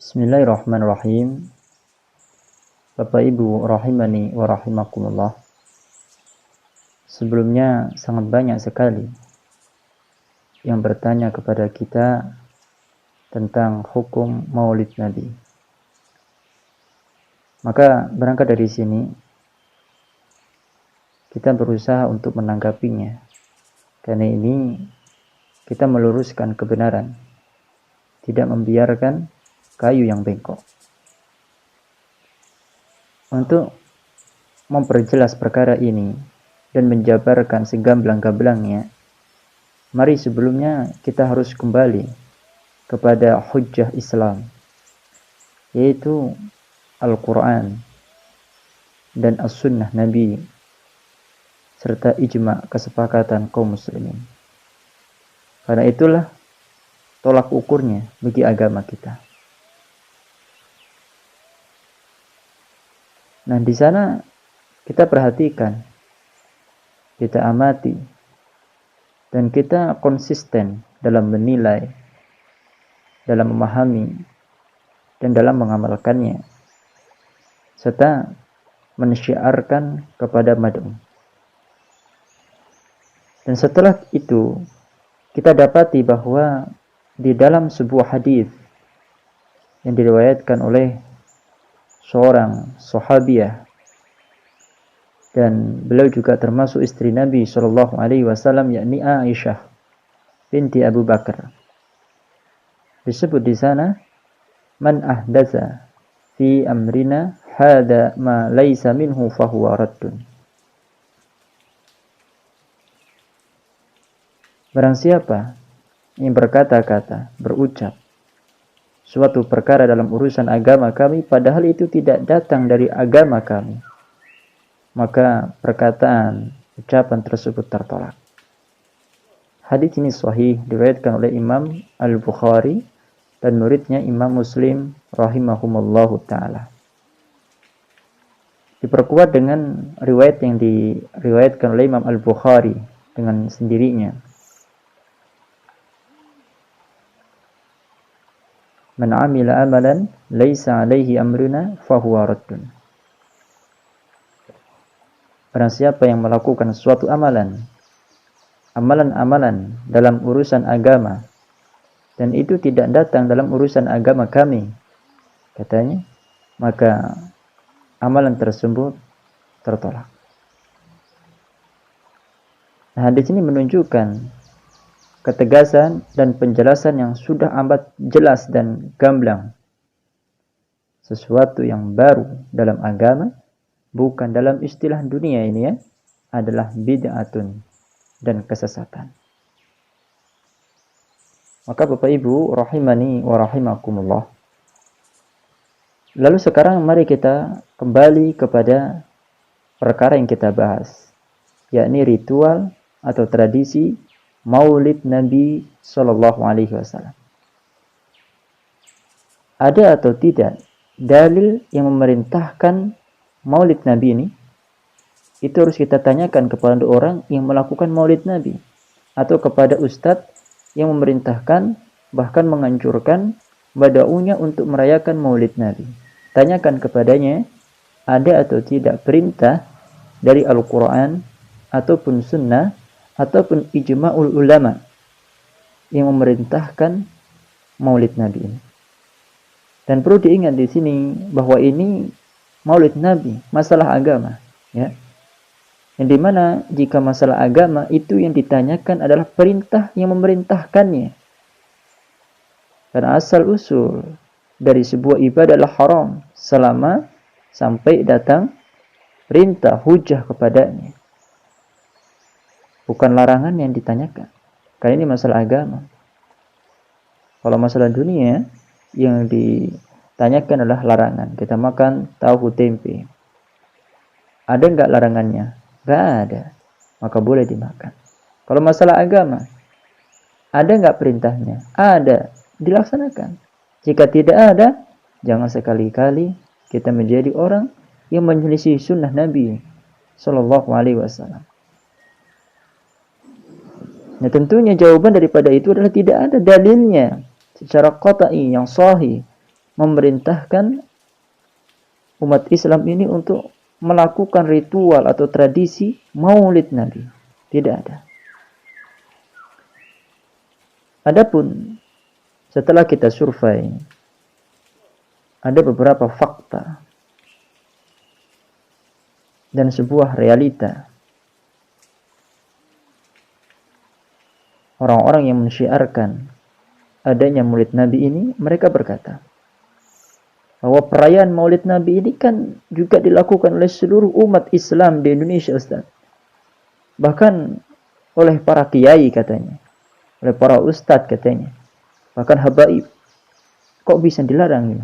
Bismillahirrahmanirrahim. Bapak Ibu rahimani wa rahimakumullah. Sebelumnya sangat banyak sekali yang bertanya kepada kita tentang hukum Maulid Nabi. Maka berangkat dari sini kita berusaha untuk menanggapinya. Karena ini kita meluruskan kebenaran, tidak membiarkan kayu yang bengkok. Untuk memperjelas perkara ini dan menjabarkan segamblang-gamblangnya, mari sebelumnya kita harus kembali kepada hujjah Islam, yaitu Al-Quran dan As-Sunnah Nabi serta ijma' kesepakatan kaum muslimin. Karena itulah tolak ukurnya bagi agama kita. Nah, di sana kita perhatikan, kita amati, dan kita konsisten dalam menilai, dalam memahami, dan dalam mengamalkannya, serta mensyiarkan kepada mad'u. Dan setelah itu, kita dapati bahwa di dalam sebuah hadis yang diriwayatkan oleh seorang sahabiah, dan beliau juga termasuk istri Nabi Shallallahu Alaihi Wasallam, yakni Aisyah binti Abu Bakar. Disebut di sana, man ahdatsa fi amrina hada ma laisa minhu fahuwa raddun. Barang siapa yang berkata-kata, berucap suatu perkara dalam urusan agama kami, padahal itu tidak datang dari agama kami, maka perkataan, ucapan tersebut tertolak. Hadis ini sahih, diriwayatkan oleh Imam Al-Bukhari dan muridnya Imam Muslim rahimahumullahu ta'ala. Diperkuat dengan riwayat yang diriwayatkan oleh Imam Al-Bukhari dengan sendirinya. Man amila amalan laisa alaihi amruna fahuwa raddun. Barang siapa yang melakukan suatu amalan dalam urusan agama, dan itu tidak datang dalam urusan agama kami, katanya, maka amalan tersebut tertolak. Nah, hadis ini menunjukkan ketegasan dan penjelasan yang sudah amat jelas dan gamblang. Sesuatu yang baru dalam agama, bukan dalam istilah dunia ini ya, adalah bid'atun dan kesesatan. Maka Bapak Ibu rahimani wa rahimakumullah. Lalu sekarang mari kita kembali kepada perkara yang kita bahas, yakni ritual atau tradisi Maulid Nabi Sallallahu Alaihi Wasallam. Ada atau tidak dalil yang memerintahkan Maulid Nabi ini? Itu harus kita tanyakan kepada orang yang melakukan Maulid Nabi, atau kepada ustadz yang memerintahkan, bahkan menganjurkan badaunya untuk merayakan Maulid Nabi. Tanyakan kepadanya, ada atau tidak perintah dari Al-Quran ataupun Sunnah ataupun ijma'ul ulama yang memerintahkan Maulid Nabi ini. Dan perlu diingat di sini bahwa ini Maulid Nabi, masalah agama, ya. Yang dimana jika masalah agama itu yang ditanyakan adalah perintah yang memerintahkannya. Karena asal usul dari sebuah ibadah adalah haram selama sampai datang perintah hujah kepadanya. Bukan larangan yang ditanyakan. Karena ini masalah agama. Kalau masalah dunia, yang ditanyakan adalah larangan. Kita makan tahu tempe. Ada enggak larangannya? Enggak ada. Maka boleh dimakan. Kalau masalah agama, ada enggak perintahnya? Ada. Dilaksanakan. Jika tidak ada, jangan sekali-kali kita menjadi orang yang menyelisih sunnah Nabi Sallallahu Alaihi Wasallam. Nah, tentunya jawaban daripada itu adalah tidak ada dalilnya secara qat'i yang sahih memerintahkan umat Islam ini untuk melakukan ritual atau tradisi Maulid Nabi. Tidak ada. Adapun setelah kita survei, ada beberapa fakta dan sebuah realita. Orang-orang yang mensyiarkan adanya Maulid Nabi ini, mereka berkata bahwa perayaan Maulid Nabi ini kan juga dilakukan oleh seluruh umat Islam di Indonesia, Ustaz. Bahkan oleh para kiai katanya, oleh para ustadz katanya, bahkan habaib. Kok bisa dilarang?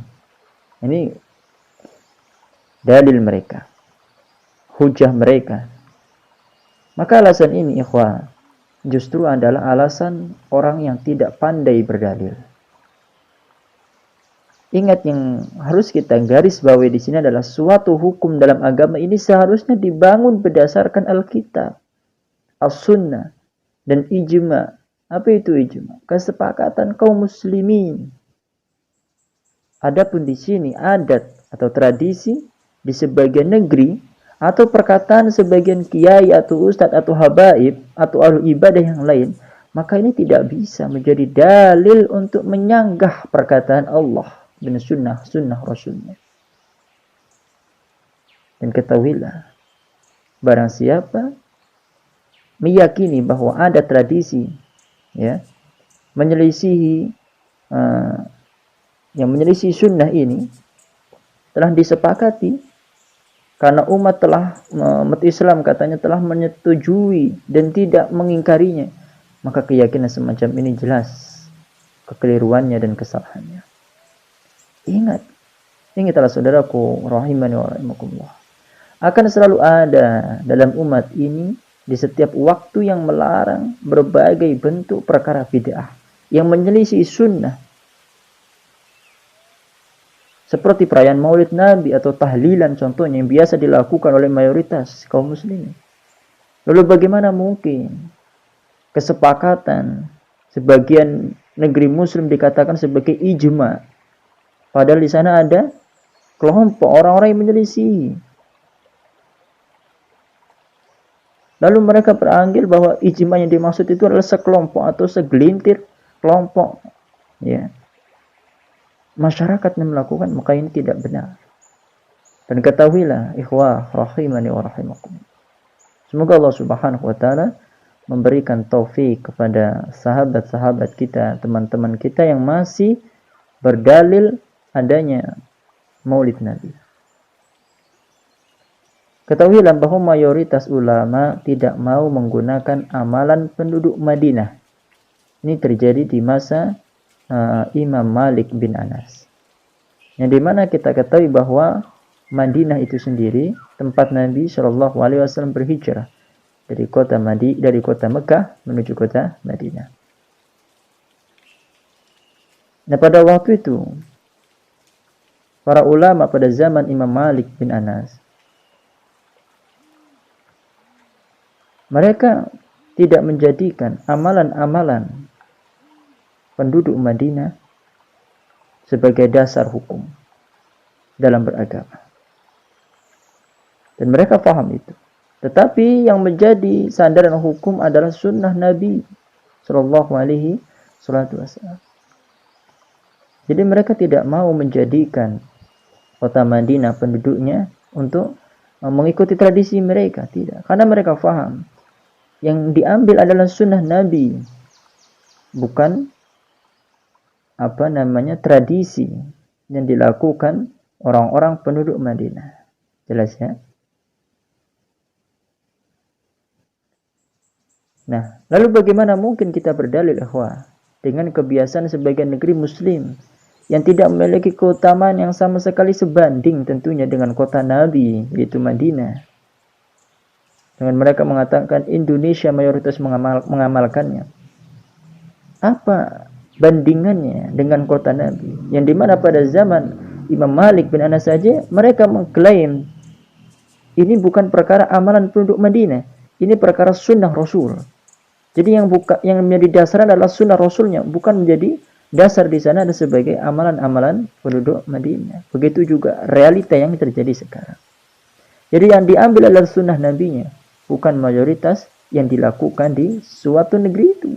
Ini dalil mereka, hujah mereka. Maka alasan ini, ikhwah, justru adalah alasan orang yang tidak pandai berdalil. Ingat, yang harus kita garis bawahi di sini adalah suatu hukum dalam agama ini seharusnya dibangun berdasarkan Alkitab, As-Sunnah, dan ijma. Apa itu ijma? Kesepakatan kaum muslimin. Adapun di sini adat atau tradisi di sebagian negeri atau perkataan sebagian kiai atau ustadz atau habaib atau ahli ibadah yang lain, maka ini tidak bisa menjadi dalil untuk menyanggah perkataan Allah dan sunnah Rasulnya. Dan ketahuilah, barang siapa meyakini bahwa ada tradisi menyelisihi yang menyelisih sunnah ini telah disepakati, karena umat Islam katanya telah menyetujui dan tidak mengingkarinya, maka keyakinan semacam ini jelas kekeliruannya dan kesalahannya. Ingatlah saudaraku rahimani wa rahimakumullah, akan selalu ada dalam umat ini di setiap waktu yang melarang berbagai bentuk perkara bid'ah yang menyelisih sunnah, seperti perayaan Maulid Nabi atau tahlilan contohnya yang biasa dilakukan oleh mayoritas kaum muslimin. Lalu bagaimana mungkin kesepakatan sebagian negeri muslim dikatakan sebagai ijma, padahal di sana ada kelompok orang-orang yang menyelisih. Lalu mereka beranggil bahwa ijma yang dimaksud itu adalah sekelompok atau segelintir kelompok, masyarakat yang melakukan, maka ini tidak benar. Dan ketahuilah, ikhwah rahimani wa rahimakum, semoga Allah Subhanahu wa taala memberikan taufik kepada sahabat-sahabat kita, teman-teman kita yang masih berdalil adanya Maulid Nabi. Ketahuilah bahwa mayoritas ulama tidak mau menggunakan amalan penduduk Madinah. Ini terjadi di masa Imam Malik bin Anas, yang dimana kita ketahui bahwa Madinah itu sendiri tempat Nabi Shallallahu Alaihi Wasallam berhijrah dari kota Mekah menuju kota Madinah. Nah, pada waktu itu para ulama pada zaman Imam Malik bin Anas, mereka tidak menjadikan amalan-amalan penduduk Madinah sebagai dasar hukum dalam beragama. Dan mereka paham itu. Tetapi yang menjadi sandaran hukum adalah sunnah Nabi Sallallahu Alaihi Wasallam. Jadi mereka tidak mau menjadikan kota Madinah penduduknya untuk mengikuti tradisi mereka, tidak. Karena mereka paham yang diambil adalah sunnah Nabi, bukan tradisi yang dilakukan orang-orang penduduk Madinah. Jelas ya? Nah, lalu bagaimana mungkin kita berdalil ikhwah dengan kebiasaan sebagian negeri muslim yang tidak memiliki keutamaan yang sama sekali sebanding tentunya dengan kota Nabi, yaitu Madinah. Dengan mereka mengatakan Indonesia mayoritas mengamalkannya. Apa bandingannya dengan kota Nabi, yang dimana pada zaman Imam Malik bin Anas saja mereka mengklaim ini bukan perkara amalan penduduk Madinah, ini perkara sunnah Rasul. Jadi yang menjadi dasar adalah sunnah Rasulnya, bukan menjadi dasar di sana ada sebagai amalan-amalan penduduk Madinah. Begitu juga realita yang terjadi sekarang. Jadi yang diambil adalah sunnah nabinya, bukan mayoritas yang dilakukan di suatu negeri itu.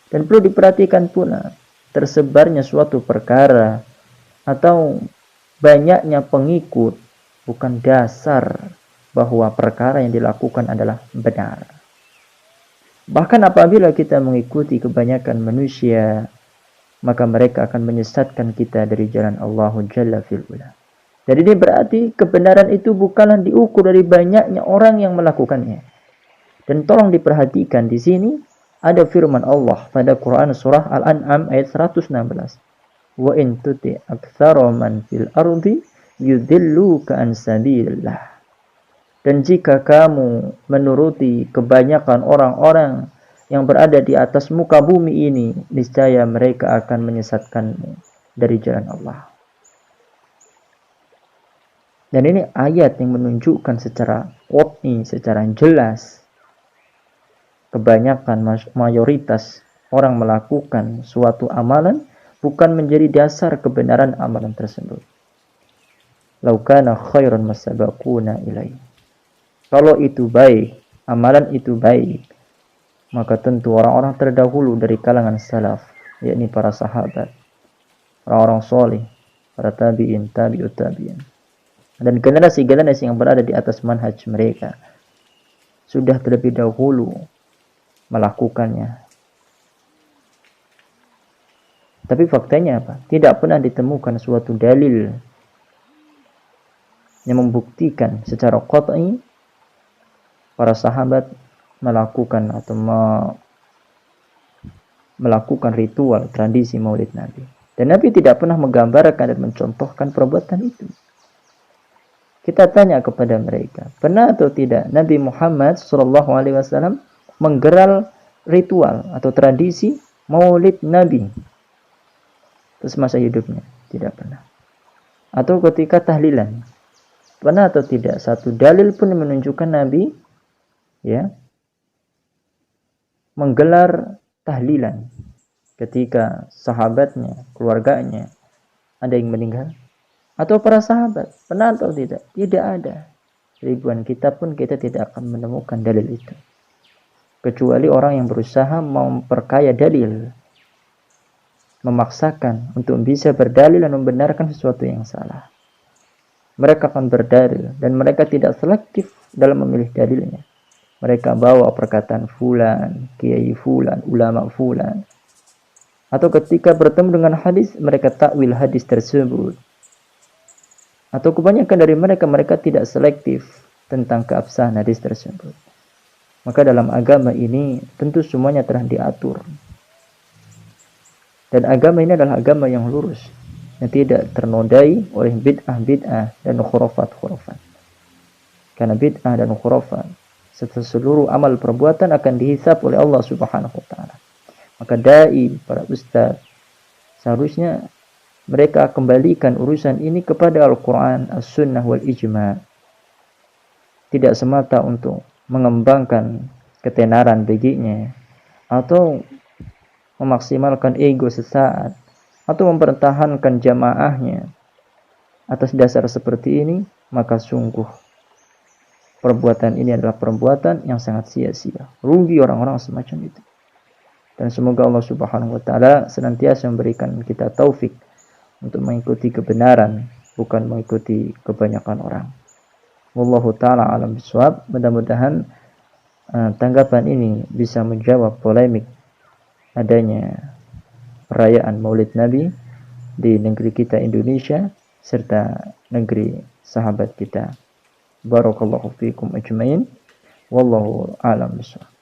Dan perlu diperhatikan pula, tersebarnya suatu perkara atau banyaknya pengikut bukan dasar bahwa perkara yang dilakukan adalah benar. Bahkan apabila kita mengikuti kebanyakan manusia, maka mereka akan menyesatkan kita dari jalan Allah Jalla fi'ula. Jadi ini berarti kebenaran itu bukanlah diukur dari banyaknya orang yang melakukannya. Dan tolong diperhatikan di sini ada firman Allah pada Quran surah Al-An'am ayat 116. Wa in tuti aktsara man fil ardi yudilluka an sabilillah. Dan jika kamu menuruti kebanyakan orang-orang yang berada di atas muka bumi ini, niscaya mereka akan menyesatkanmu dari jalan Allah. Dan ini ayat yang menunjukkan secara qat'i, secara jelas, kebanyakan mayoritas orang melakukan suatu amalan bukan menjadi dasar kebenaran amalan tersebut. Lau kana khairan masabaquna ilaihi. Kalau itu baik, amalan itu baik, maka tentu orang-orang terdahulu dari kalangan salaf, yakni para sahabat, orang-orang soleh, para tabi'in, tabi'ut tabi'in, dan generasi-generasi yang berada di atas manhaj mereka sudah terlebih dahulu melakukannya. Tapi faktanya apa? Tidak pernah ditemukan suatu dalil yang membuktikan secara qat'i para sahabat melakukan atau melakukan ritual tradisi Maulid Nabi. Dan Nabi tidak pernah menggambarkan dan mencontohkan perbuatan itu. Kita tanya kepada mereka, pernah atau tidak Nabi Muhammad SAW menggelar ritual atau tradisi Maulid Nabi terus masa hidupnya? Tidak pernah. Atau ketika tahlilan, pernah atau tidak satu dalil pun menunjukkan Nabi menggelar tahlilan ketika sahabatnya, keluarganya ada yang meninggal, atau para sahabat pernah atau tidak? Tidak ada. Ribuan kitab pun kita tidak akan menemukan dalil itu, kecuali orang yang berusaha memperkaya dalil, memaksakan untuk bisa berdalil dan membenarkan sesuatu yang salah. Mereka akan berdalil dan mereka tidak selektif dalam memilih dalilnya. Mereka bawa perkataan fulan, kiai fulan, ulama fulan. Atau ketika bertemu dengan hadis, mereka takwil hadis tersebut. Atau kebanyakan dari mereka tidak selektif tentang keabsahan hadis tersebut. Maka dalam agama ini tentu semuanya telah diatur. Dan agama ini adalah agama yang lurus, yang tidak ternodai oleh bid'ah dan khurafat. Karena bid'ah dan khurafat seluruh amal perbuatan akan dihisab oleh Allah Subhanahu wa taala. Maka dai, para ustaz, seharusnya mereka kembalikan urusan ini kepada Al-Qur'an, As-Sunnah wal Ijma'. Tidak semata untuk mengembangkan ketenaran baginya atau memaksimalkan ego sesaat atau mempertahankan jamaahnya. Atas dasar seperti ini, maka sungguh perbuatan ini adalah perbuatan yang sangat sia-sia. Rugi orang-orang semacam itu. Dan semoga Allah Subhanahu wa taala senantiasa memberikan kita taufik untuk mengikuti kebenaran, bukan mengikuti kebanyakan orang. Wallahu taala alam bisawab. Mudah-mudahan tanggapan ini bisa menjawab polemik adanya perayaan Maulid Nabi di negeri kita Indonesia serta negeri sahabat kita. Barakallahu fiikum ajmain. Wallahu a'lam bishawab.